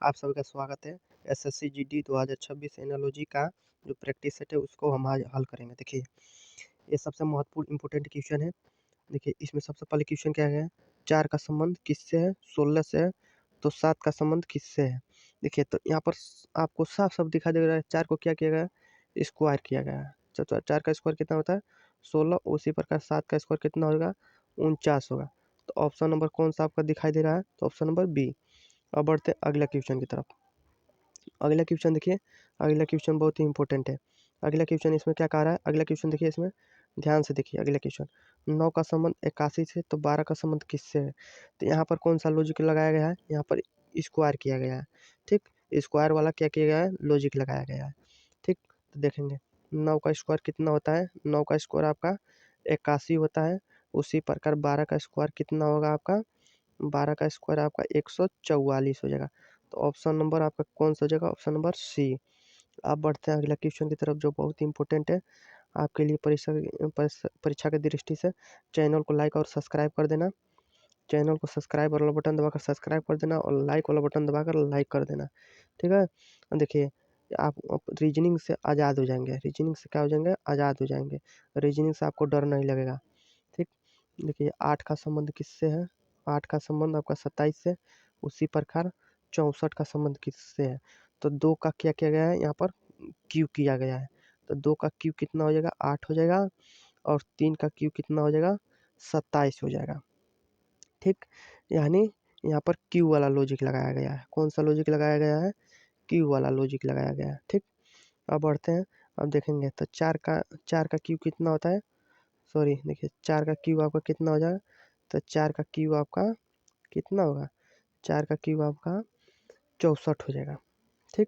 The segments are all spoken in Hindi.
आप सभी का स्वागत है। एसएससी जीडी 2026 एनालॉजी का जो प्रैक्टिस सेट है उसको हम आज हल करेंगे। देखिए, ये सबसे महत्वपूर्ण इंपॉर्टेंट क्वेश्चन है। देखिए, इसमें सबसे पहले क्वेश्चन क्या है, 4 का संबंध किससे है, 16 से है, तो 7 का संबंध किससे है। देखिए, तो यहाँ पर आपको साफ साफ दिखाई दे रहा है 4 को क्या किया गया है, स्क्वायर किया गया है। 4 का स्क्वायर कितना होता है 16, उसी प्रकार 7 का स्क्वायर कितना होगा 49 होगा। तो ऑप्शन नंबर कौन सा आपका दिखाई दे रहा है, तो ऑप्शन नंबर बी। अब बढ़ते हैं अगला क्वेश्चन की तरफ। अगला क्वेश्चन देखिए, अगला क्वेश्चन बहुत ही इंपॉर्टेंट है। अगला क्वेश्चन इसमें क्या कह रहा है, अगला क्वेश्चन देखिए, इसमें ध्यान से देखिए। अगला क्वेश्चन 9 का संबंध 81 से, तो 12 का संबंध किससे है। तो यहाँ पर कौन सा लॉजिक लगाया गया है, यहाँ पर स्क्वायर किया गया है। ठीक, स्क्वायर वाला क्या किया गया है, लॉजिक लगाया गया है। ठीक, तो देखेंगे 9 का स्क्वायर कितना होता है, 9 का स्क्वायर आपका 81 होता है। उसी प्रकार 12 का स्क्वायर कितना होगा आपका, 12 का स्क्वायर आपका 144 हो जाएगा। तो ऑप्शन नंबर आपका कौन सा हो जाएगा, ऑप्शन नंबर सी। अब बढ़ते हैं अगला क्वेश्चन की तरफ, जो बहुत ही इंपॉर्टेंट है आपके लिए परीक्षा की दृष्टि से। चैनल को लाइक और सब्सक्राइब कर देना। चैनल को सब्सक्राइब वाला बटन दबाकर सब्सक्राइब कर देना और लाइक वाला बटन दबाकर लाइक कर देना। ठीक है, देखिए आप रीजनिंग से आज़ाद हो जाएंगे। रीजनिंग से क्या हो जाएंगे, आज़ाद हो जाएंगे। रीजनिंग से आपको डर नहीं लगेगा। ठीक, देखिए 8 का संबंध किससे है, 8 का संबंध आपका 27 से। उसी प्रकार 64 का संबंध किससे है, तो 2 का क्या किया गया है, यहाँ पर क्यू किया गया है। तो 2 का क्यू कितना हो जाएगा, 8 हो जाएगा। और 3 का क्यू कितना हो जाएगा, 27 हो जाएगा। ठीक, यानी यहाँ पर क्यू वाला लॉजिक लगाया गया है। कौन सा लॉजिक लगाया गया है, क्यू वाला लॉजिक लगाया गया है। ठीक, अब बढ़ते हैं। अब देखेंगे तो 4 का क्यू कितना होता है, सॉरी देखिए 4 का क्यू आपका कितना हो जाएगा, तो 4 का क्यू आपका कितना होगा, 4 का क्यू आपका 64 हो जाएगा। ठीक,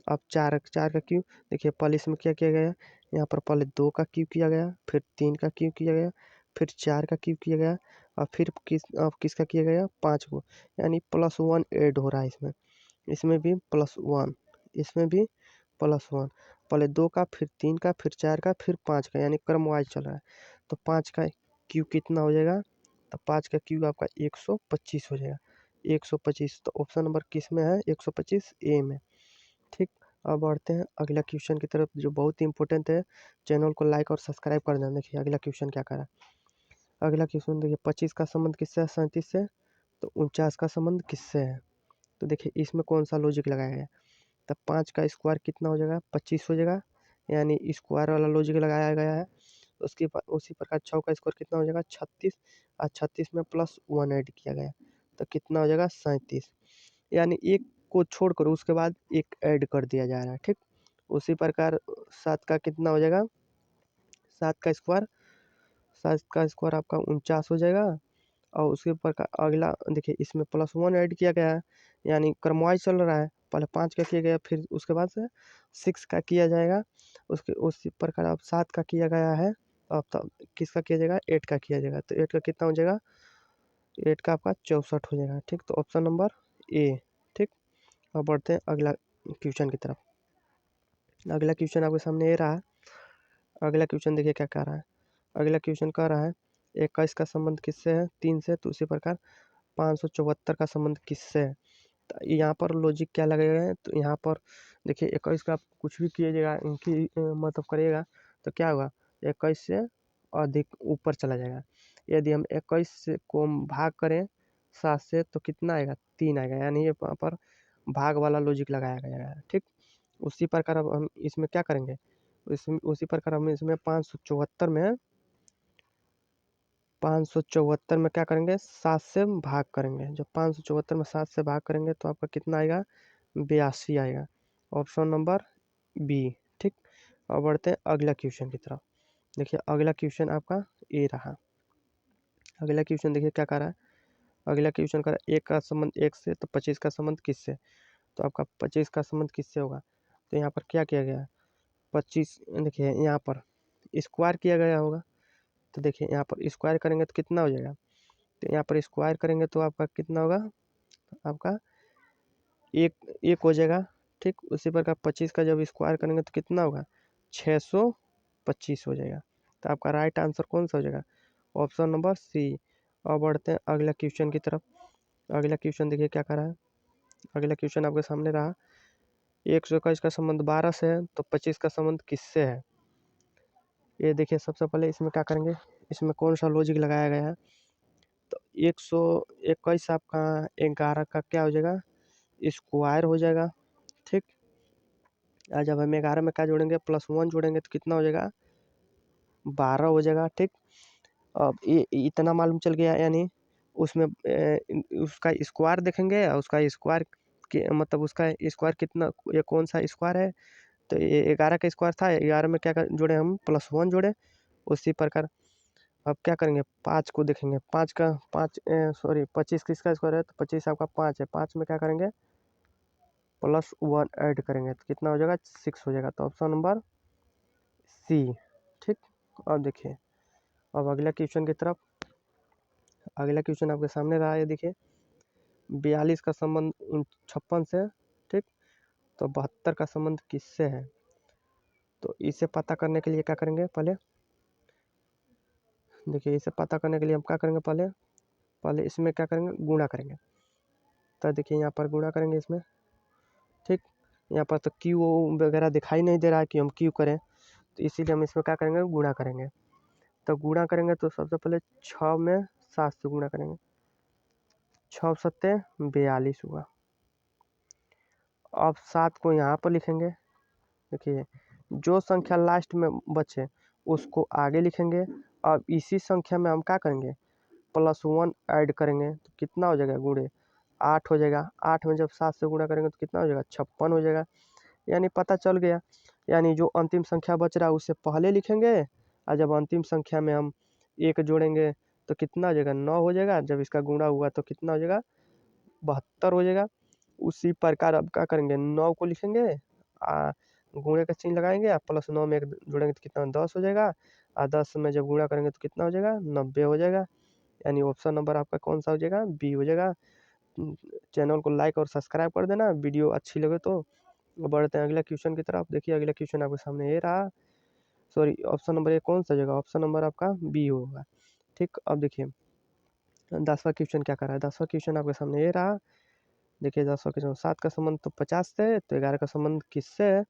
अब 4 का क्यू देखिए, पहले इसमें क्या किया गया, यहाँ पर पहले 2 का क्यू किया गया, फिर 3 का क्यू किया गया, फिर 4 का क्यू किया गया, और फिर अब किसका किया गया, 5 को, यानी +1 ऐड हो रहा है इसमें। इसमें भी +1, इसमें भी +1। पहले 2 का, फिर 3 का, फिर 4 का, फिर 5 का, यानी क्रम वाइज चल रहा है। तो 5 का क्यू कितना हो जाएगा, तो 5 का क्यू आपका 125 हो जाएगा। 125, तो ऑप्शन नंबर किस में है, 125 ए में। ठीक, अब बढ़ते हैं अगला क्वेश्चन की तरफ, जो बहुत ही इंपॉर्टेंट है। चैनल को लाइक और सब्सक्राइब कर देना। देखिए अगला क्वेश्चन क्या करा, अगला क्वेश्चन देखिए 25 का संबंध किससे है, 37 से। तो 49 का संबंध किससे है, तो देखिए इसमें कौन सा लॉजिक लगाया गया, तब 5 का स्क्वायर कितना हो जाएगा, 25 हो जाएगा, यानी स्क्वायर वाला लॉजिक लगाया गया है। उसी प्रकार 6 का स्क्वायर कितना हो जाएगा, 36, और 36 में +1 ऐड किया गया, तो कितना हो जाएगा 37, यानी एक को छोड़कर उसके बाद एक ऐड कर दिया जा रहा है। ठीक, उसी प्रकार 7 का कितना हो जाएगा, 7 का स्क्वायर, 7 का स्क्वायर आपका 49 हो जाएगा। और उसके प्रकार अगला देखिए, इसमें +1 ऐड किया गया है, यानी क्रमवाइज चल रहा है। पहले 5 का किया गया, फिर उसके बाद से 6 का किया जाएगा। उसके उसी प्रकार अब 7 का किया गया है, अब तब किसका किया जाएगा, 8 का किया जाएगा। तो 8 का कितना हो जाएगा, 8 का आपका 64 हो जाएगा। ठीक, तो ऑप्शन नंबर ए। ठीक, अब बढ़ते हैं अगला क्वेश्चन की तरफ। अगला क्वेश्चन आपके सामने ये रहा। अगला क्वेश्चन देखिए क्या कह रहा है, अगला क्वेश्चन कह रहा है 21 का संबंध किससे है, 3 से। तो उसी प्रकार 574 का संबंध किससे है। तो यहाँ पर लॉजिक क्या लगेगा है, तो यहाँ पर देखिए 21 का आप कुछ भी कीजिएगा, इनकी मतलब करिएगा, तो क्या होगा, 21 से अधिक ऊपर चला जाएगा। यदि हम 21 से को हम भाग करें 7 से, तो कितना आएगा, 3 आएगा, यानी ये वहाँ पर भाग वाला लॉजिक लगाया गया है। ठीक, उसी प्रकार अब हम इसमें क्या करेंगे, इसमें उसी प्रकार हम इसमें 574 में क्या करेंगे, 7 से भाग करेंगे। जब 574 में 7 से भाग करेंगे तो आपका कितना आएगा, 82 आएगा। Option number B. ठीक, अब बढ़ते हैं अगला क्वेश्चन की तरफ। देखिए अगला क्वेश्चन आपका ए रहा। अगला क्वेश्चन देखिए क्या कर रहा है, अगला क्वेश्चन कर रहा है 1 का संबंध 1 से, तो 25 का संबंध किससे। तो आपका 25 का संबंध किससे होगा, तो यहाँ पर क्या किया गया है, 25 देखिए यहाँ पर स्क्वायर किया गया होगा। तो देखिए यहाँ पर स्क्वायर करेंगे तो कितना हो जाएगा, तो यहाँ पर स्क्वायर करेंगे तो आपका कितना होगा, आपका एक एक हो जाएगा। ठीक, उसी प्रकार 25 का जब स्क्वायर करेंगे तो कितना होगा, 625 हो जाएगा। तो आपका राइट आंसर कौन सा हो जाएगा, ऑप्शन नंबर सी। और बढ़ते हैं अगला क्वेश्चन की तरफ। अगला क्वेश्चन देखिए क्या कर रहा है, अगला क्वेश्चन आपके सामने रहा, 121 का संबंध 12 से है तो 25 का संबंध किससे है। ये देखिए सबसे पहले इसमें क्या करेंगे, इसमें कौन सा लॉजिक लगाया गया है। तो 121 आपका 11 का क्या हो जाएगा, स्क्वायर हो जाएगा। ठीक, आज जब हम 11 में क्या जोड़ेंगे, +1 जोड़ेंगे तो कितना हो जाएगा, 12 हो जाएगा। ठीक, अब ये इतना मालूम चल गया, यानी उसमें उसका स्क्वायर देखेंगे और उसका स्क्वायर मतलब उसका स्क्वायर कितना, ये कौन सा स्क्वायर है। तो ये 11 का स्क्वायर था, 11 में क्या जोड़े हम, +1 जोड़े। उसी प्रकार अब क्या करेंगे, 5 को देखेंगे, 25 किसका स्क्वायर है, तो 25 आपका 5 है, 5 में क्या करेंगे, +1 ऐड करेंगे तो कितना हो जाएगा, 6 हो जाएगा। तो ऑप्शन नंबर सी। ठीक, अब देखिए अब अगला क्वेश्चन की तरफ। अगला क्वेश्चन आपके सामने रहा है, देखिए 42 का संबंध 56 से। ठीक, तो 72 का संबंध किससे है। तो इसे पता करने के लिए क्या करेंगे, पहले देखिए इसे पता करने के लिए हम क्या करेंगे, पहले पहले इसमें क्या करेंगे, गुणा करेंगे। तो देखिए यहाँ पर गुणा करेंगे इसमें। ठीक, यहाँ पर तो क्यू वगैरह दिखाई नहीं दे रहा है कि हम क्यू करें, तो इसीलिए हम इसमें क्या करेंगे, गुणा करेंगे। तो गुणा करेंगे तो सबसे पहले 6 में 7 से गुणा करेंगे, 6 सत्ते 42 हुआ। अब 7 को यहाँ पर लिखेंगे। देखिए जो संख्या लास्ट में बचे उसको आगे लिखेंगे। अब इसी संख्या में हम क्या करेंगे, +1 ऐड करेंगे तो कितना हो जाएगा, गुणे 8 हो जाएगा। 8 में जब 7 से गुणा करेंगे तो कितना हो जाएगा, 56 हो जाएगा। यानी पता चल गया, यानी जो अंतिम संख्या बच रहा है उससे पहले लिखेंगे, और जब अंतिम संख्या में हम 1 जोड़ेंगे तो कितना हो जाएगा, 9 हो जाएगा। जब इसका गुणा हुआ तो कितना हो जाएगा, 72 हो जाएगा। उसी प्रकार अब क्या करेंगे, 9 को लिखेंगे, गुणे का चिन्ह लगाएंगे, और +9 में 1 जोड़ेंगे तो कितना 10 हो जाएगा। और 10 में जब गुणा करेंगे तो कितना हो जाएगा, 90 हो जाएगा। यानी ऑप्शन नंबर आपका कौन सा हो जाएगा, बी हो जाएगा। चैनल को लाइक और सब्सक्राइब कर देना, वीडियो अच्छी लगे तो। बढ़ते हैं अगला क्वेश्चन की तरफ। देखिए अगला क्वेश्चन आपके सामने ये रहा, सॉरी ऑप्शन नंबर ए कौन सा जगह, ऑप्शन नंबर आपका बी होगा। ठीक, अब देखिए 10वां क्वेश्चन क्या कर रहा है। 10वां क्वेश्चन आपके सामने ये रहा, देखिए 10वां क्वेश्चन, 7 का संबंध तो 50 से है, तो 11 का संबंध किससे है।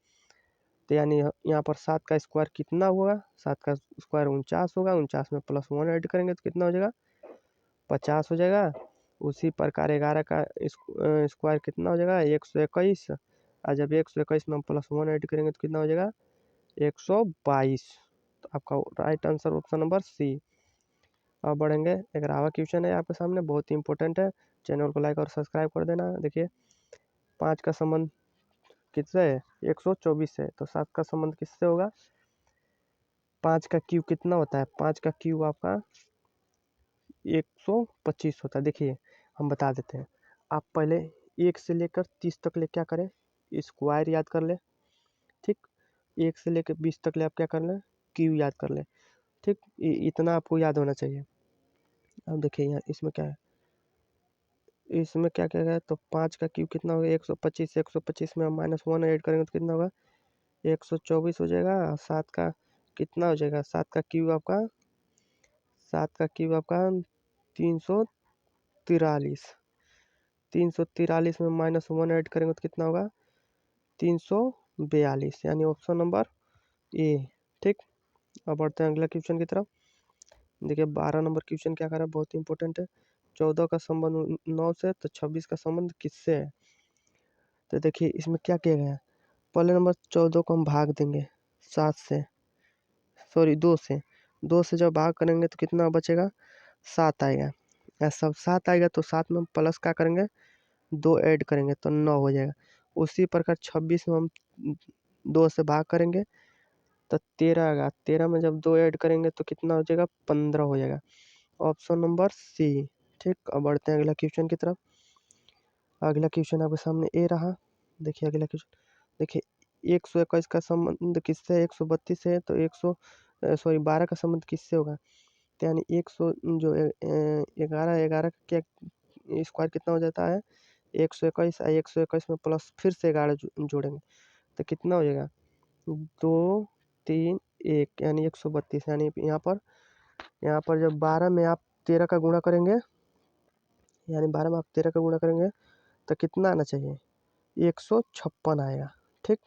तो यानी यहाँ पर 7 का स्क्वायर कितना होगा, 7 का स्क्वायर 49 होगा। 49 में +1 ऐड करेंगे तो कितना हो जाएगा, 50 हो जाएगा। उसी प्रकार 11 का स्क्वायर कितना हो जाएगा, 121। और जब 121 में हम +1 ऐड करेंगे तो कितना हो जाएगा, 122। तो आपका right answer option number C. अब बढ़ेंगे, 11वां क्वेश्चन है आपके सामने, बहुत ही इंपॉर्टेंट है। चैनल को लाइक और सब्सक्राइब कर देना। देखिए 5 का संबंध किससे है, 124 है, तो 7 का संबंध किससे होगा। 5 का क्यूब कितना होता है, 5 का क्यूब आपका 125 होता है। देखिए हम बता देते हैं, आप पहले 1 से लेकर 30 तक ले क्या करें, स्क्वायर याद कर ले। ठीक, 1 से लेकर 20 तक ले आप क्या कर लें, क्यू याद कर ले। ठीक, इतना आपको याद होना चाहिए। अब देखिए यहाँ इसमें क्या है, इसमें क्या क्या है, तो 5 का क्यूब कितना होगा, 125। 125 में हम -1 ऐड करेंगे तो कितना होगा, 124 हो जाएगा। 7 का कितना हो जाएगा, 7 का क्यूब आपका 343। 343 में -1 ऐड करेंगे तो कितना होगा, 342। यानी ऑप्शन नंबर ए। ठीक, अब बढ़ते हैं अगला क्वेश्चन की तरफ। देखिए 12 नंबर क्वेश्चन क्या कर रहा है, बहुत इंपॉर्टेंट है। 14 का संबंध 9 से, तो 26 का संबंध किससे है। तो देखिए इसमें क्या किया गया है, पहले नंबर 14 को हम भाग देंगे 7 से, सॉरी 2 से। 2 से जब भाग करेंगे तो कितना बचेगा, 7 आएगा। या सब 7 आएगा तो 7 में हम प्लस क्या करेंगे, 2 ऐड करेंगे तो 9 हो जाएगा। उसी प्रकार 26 में हम 2 से भाग करेंगे तो 13 आएगा। 13 में जब 2 ऐड करेंगे तो कितना हो जाएगा, 15 हो जाएगा। Option number C. ठीक, अब बढ़ते हैं अगला क्वेश्चन की तरफ। अगला क्वेश्चन आपके सामने ए रहा। देखिए अगला क्वेश्चन, देखिए 121 का संबंध किससे है, 132 है, तो 12 का संबंध किससे होगा। तो यानी 100 जो 11 का क्या स्क्वायर कितना हो जाता है, 121। 121 में प्लस फिर से 11 जोड़ेंगे तो कितना हो जाएगा, 2 3 1, यानी 132। यानी यहाँ पर जब 12 में आप 13 का गुणा करेंगे, यानी 12 में आप 13 का गुणा करेंगे तो कितना आना चाहिए, 156 आएगा। ठीक,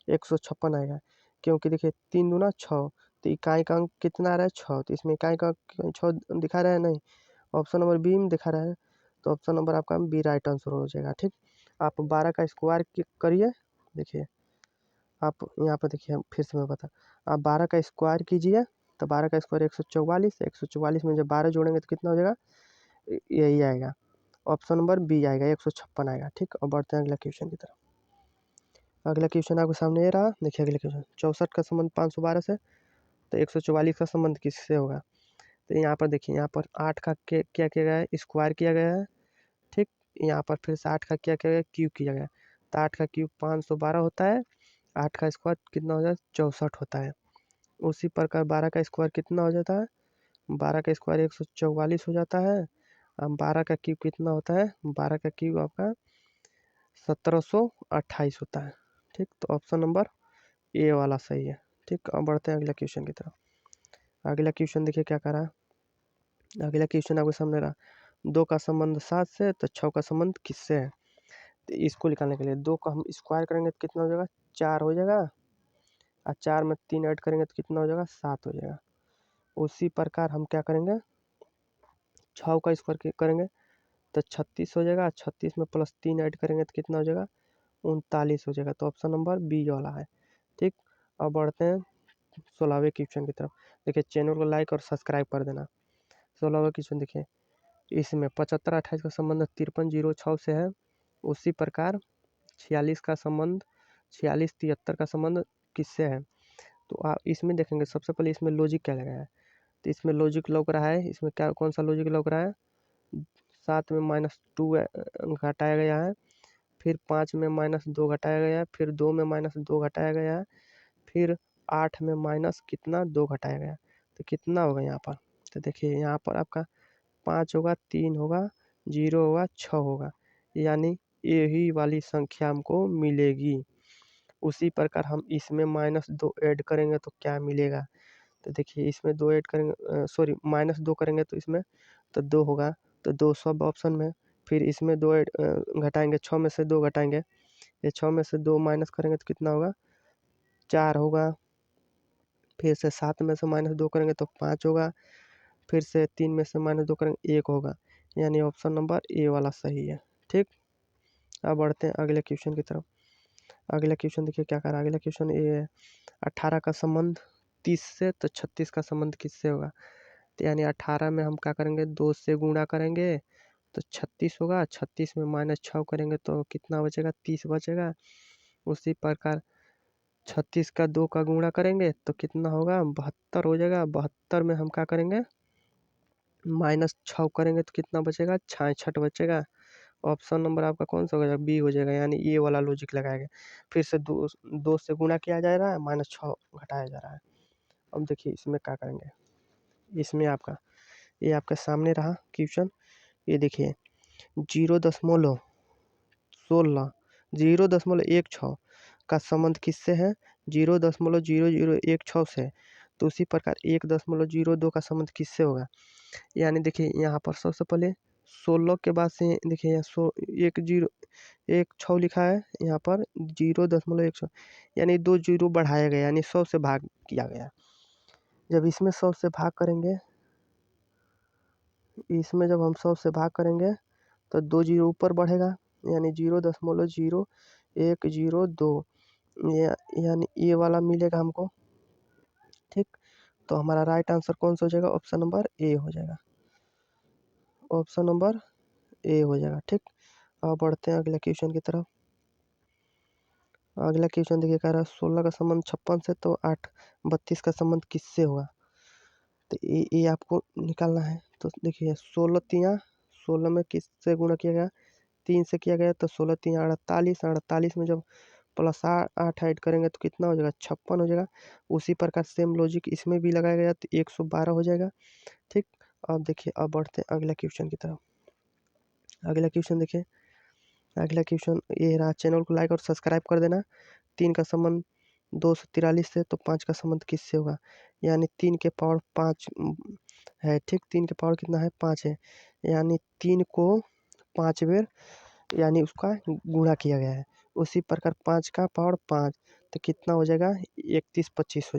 156 आएगा, क्योंकि देखिए 3 दूना 6, तो इकाई का अंक कितना आ रहा है 6, तो इसमें इकाई का 6 दिखा रहा है नहीं, ऑप्शन नंबर बी में दिखा रहा है, तो ऑप्शन नंबर आपका बी राइट आंसर हो जाएगा। ठीक, आप 12 का स्क्वायर करिए, देखिए आप यहाँ पर देखिए फिर से मैं बता, आप 12 का स्क्वायर कीजिए, तो 12 का स्क्वायर 144, 144 में जब 12 जोड़ेंगे तो कितना हो जाएगा, यही आएगा, ऑप्शन नंबर बी आएगा, 156 आएगा। ठीक, और बढ़ते हैं अगला क्वेश्चन की तरफ। अगला क्वेश्चन आपके सामने ये रहा, देखिए अगला क्वेश्चन, 64 का संबंध 512 से, तो 144 का संबंध किससे होगा। तो यहाँ पर देखिए, यहाँ पर 8 का क्या किया गया है, स्क्वायर किया गया है। ठीक, यहाँ पर फिर से 8 का क्या किया गया, क्यूब किया गया है, तो 8 का क्यूब 512 होता है, 8 का स्क्वायर कितना हो जाता है, 64 होता है। उसी प्रकार 12 का स्क्वायर कितना हो जाता है, 12 का स्क्वायर 144 हो जाता है। अब 12 का क्यूब कितना होता है, 12 का क्यूब आपका 1728 होता है। ठीक, तो ऑप्शन नंबर ए वाला सही है। ठीक, अब बढ़ते हैं अगला क्वेश्चन की तरफ। अगला क्वेश्चन देखिए क्या करा, अगला क्वेश्चन आपके सामने रहा, 2 का संबंध 7 से, तो 6 का संबंध किससे है। तो इसको निकालने के लिए 2 का हम स्क्वायर करेंगे तो कितना हो जाएगा, 4 हो जाएगा, और 4 में 3 ऐड करेंगे तो कितना हो जाएगा, 7 हो जाएगा। उसी प्रकार हम क्या करेंगे, 6 का स्क्वायर करेंगे तो 36 हो जाएगा, 36 में प्लस 3 ऐड करेंगे तो कितना हो जाएगा, 39 हो जाएगा, तो ऑप्शन नंबर बी वाला है। ठीक, अब बढ़ते हैं 16वें क्वेश्चन की तरफ। देखिए चैनल को लाइक और सब्सक्राइब कर देना। 16वां क्वेश्चन देखिए, इसमें 75 28 का संबंध 5306 से है, उसी प्रकार 46 का संबंध 46 73 का संबंध किससे है। तो आप इसमें देखेंगे, सबसे पहले इसमें लॉजिक क्या लगाया है, तो इसमें लॉजिक लग रहा है, इसमें क्या कौन सा लॉजिक लग रहा है, 7 में -2 घटाया गया है, फिर 5 में -2 घटाया गया है, फिर 2 में -2 घटाया गया है, फिर 8 में माइनस कितना 2 घटाया गया, तो कितना होगा यहाँ पर। तो देखिए यहाँ पर आपका 5 होगा, 3 होगा, 0 होगा, 6 होगा, यानी यही वाली संख्या हमको मिलेगी। उसी प्रकार हम इसमें -2 ऐड करेंगे तो क्या मिलेगा, तो देखिए इसमें 2 ऐड करेंगे, सॉरी -2 करेंगे तो इसमें तो 2 होगा, तो 2 सब ऑप्शन में, फिर इसमें 2 ऐड घटाएंगे, 6 में से 2 घटाएंगे, ये 6 में से 2 माइनस करेंगे तो कितना होगा, 4 होगा, फिर से 7 में से -2 करेंगे तो 5 होगा, फिर से 3 में से -2 करेंगे 1 होगा, यानी ऑप्शन नंबर ए वाला सही है। ठीक, अब बढ़ते हैं अगले क्वेश्चन की तरफ। अगला क्वेश्चन देखिए क्या करा, अगला क्वेश्चन ये है, 18 का संबंध 30 से, तो 36 का संबंध किससे होगा, तो यानी 18 में हम क्या करेंगे, 2 से गुणा करेंगे तो 36 होगा, 36 में -6 करेंगे तो कितना बचेगा, 30 बचेगा। उसी प्रकार 36 का 2 का गुणा करेंगे तो कितना होगा, 72 हो जाएगा, 72 में हम क्या करेंगे, -6 करेंगे तो कितना बचेगा, 66 बचेगा। ऑप्शन नंबर आपका कौन सा हो जाएगा, बी हो जाएगा, यानी ये वाला लॉजिक लगाएंगे, फिर से 2 से गुणा किया जा रहा है, -6 घटाया जा रहा है। अब देखिए इसमें क्या करेंगे, इसमें आपका ये आपके सामने रहा क्वेश्चन, ये देखिए 0.16 0.16 का संबंध किससे है, 0.0016 से, तो उसी प्रकार 1.02 का संबंध किससे होगा, यानी देखिए यहाँ पर सबसे पहले 16 के बाद से देखिए यहाँ 1 लिखा है, यहाँ पर 0.16, यानी 2 जीरो बढ़ाया गया, यानी 100 से भाग किया गया। जब इसमें 100 से भाग करेंगे, इसमें जब हम 100 से भाग करेंगे तो 2 जीरो ऊपर बढ़ेगा, यानी 0.0102, यानी ये वाला मिलेगा हमको। ठीक, तो हमारा राइट आंसर कौन सा हो जाएगा, ऑप्शन नंबर ए हो जाएगा, ऑप्शन नंबर ए हो जाएगा। ठीक, अब बढ़ते हैं अगले क्वेश्चन की तरफ। अगला क्वेश्चन देखिए कह रहा है 16 का संबंध 56 से, तो 8 32 का संबंध किससे होगा, तो ये आपको निकालना है। तो देखिए 16 में किससे गुणा किया गया, 3 से किया गया, तो 16 3 48, 48 में जब प्लस 8 ऐड करेंगे तो कितना हो जाएगा, 56 हो जाएगा। उसी प्रकार सेम लॉजिक इसमें भी लगाया गया तो 112 हो जाएगा। ठीक, अब देखिए अब बढ़ते हैं अगला क्वेश्चन की तरफ। अगला क्वेश्चन देखिए, अगला क्वेश्चन ये रहा, चैनल को लाइक और सब्सक्राइब कर देना। 3 का संबंध 243 से, तो 5 का संबंध किससे होगा, यानी 3 के पावर 5 है। ठीक, 3 के पावर कितना है, 5 है, यानी 3 को 5 बेर यानी उसका गुणा किया गया है। उसी प्रकार 5 का पावर 5 तो कितना हो जाएगा 3125 हो